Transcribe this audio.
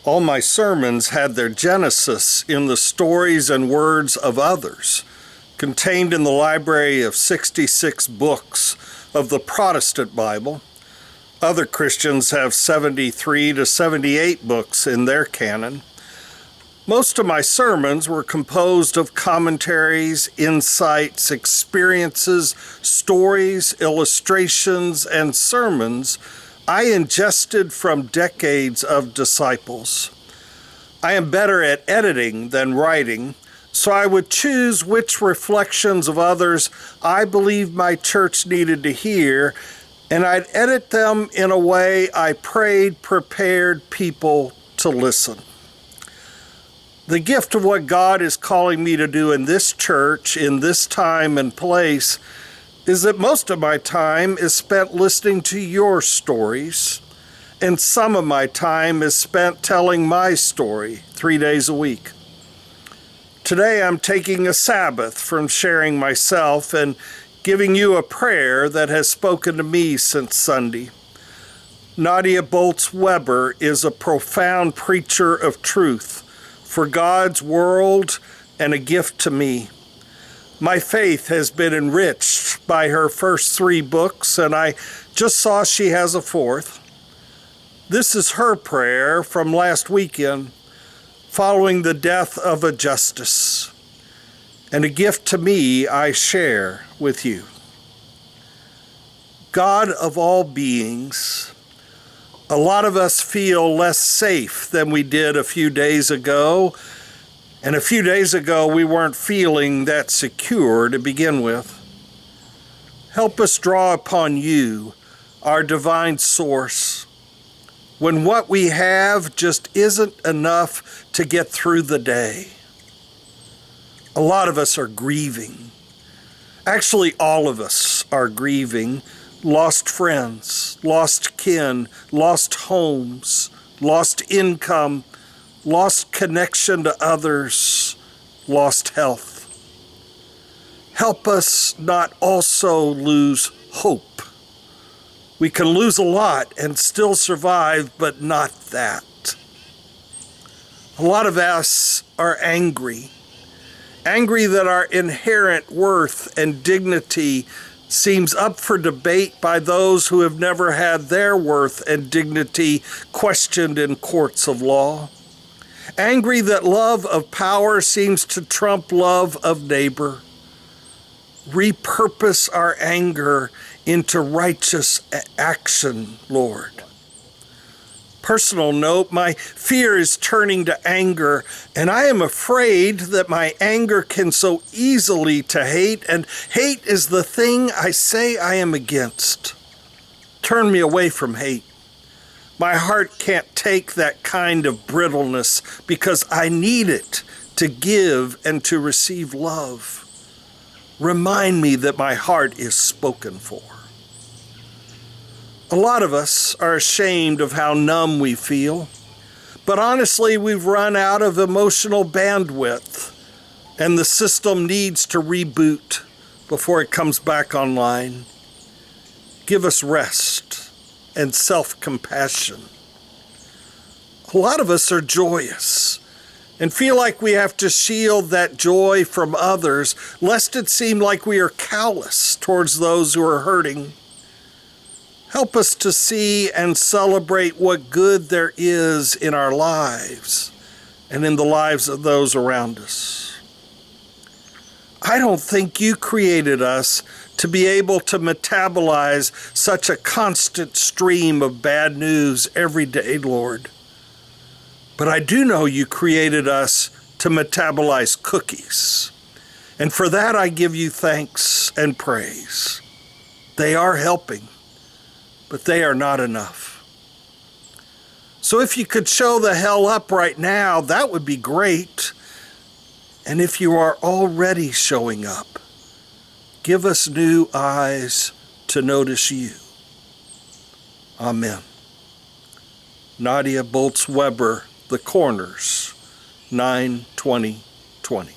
All my sermons had their genesis in the stories and words of others, contained in the library of 66 books of the Protestant Bible. Other Christians have 73 to 78 books in their canon. Most of my sermons were composed of commentaries, insights, experiences, stories, illustrations, and sermons I ingested from decades of disciples. I am better at editing than writing, so I would choose which reflections of others I believed my church needed to hear, and I'd edit them in a way I prayed prepared people to listen. The gift of what God is calling me to do in this church, in this time and place, is that most of my time is spent listening to your stories, and some of my time is spent telling my story 3 days a week. Today I'm taking a Sabbath from sharing myself and giving you a prayer that has spoken to me since Sunday. Nadia Bolz-Weber is a profound preacher of truth for God's world and a gift to me. My faith has been enriched by her first 3 books, and I just saw she has a 4th. This is her prayer from last weekend, following the death of a justice, and a gift to me I share with you. God of all beings, a lot of us feel less safe than we did a few days ago, and a few days ago we weren't feeling that secure to begin with. Help us draw upon you, our divine source, when what we have just isn't enough to get through the day. A lot of us are grieving. Actually, all of us are grieving. Lost friends, lost kin, lost homes, lost income, lost connection to others, lost health. Help us not also lose hope. We can lose a lot and still survive, but not that. A lot of us are angry that our inherent worth and dignity seems up for debate by those who have never had their worth and dignity questioned in courts of law. Angry that love of power seems to trump love of neighbor. Repurpose our anger into righteous action, Lord. Personal note, my fear is turning to anger, and I am afraid that my anger can so easily to hate, and hate is the thing I say I am against. Turn me away from hate. My heart can't take that kind of brittleness because I need it to give and to receive love. Remind me that my heart is spoken for. A lot of us are ashamed of how numb we feel, but honestly, we've run out of emotional bandwidth, and the system needs to reboot before it comes back online. Give us rest and self-compassion. A lot of us are joyous and feel like we have to shield that joy from others, lest it seem like we are callous towards those who are hurting. Help us to see and celebrate what good there is in our lives and in the lives of those around us. I don't think you created us to be able to metabolize such a constant stream of bad news every day, Lord. But I do know you created us to metabolize cookies. And for that I give you thanks and praise. They are helping, but they are not enough. So if you could show the hell up right now, that would be great. And if you are already showing up, give us new eyes to notice you. Amen. Nadia Bolz-Weber, The Corners, 9/20/20.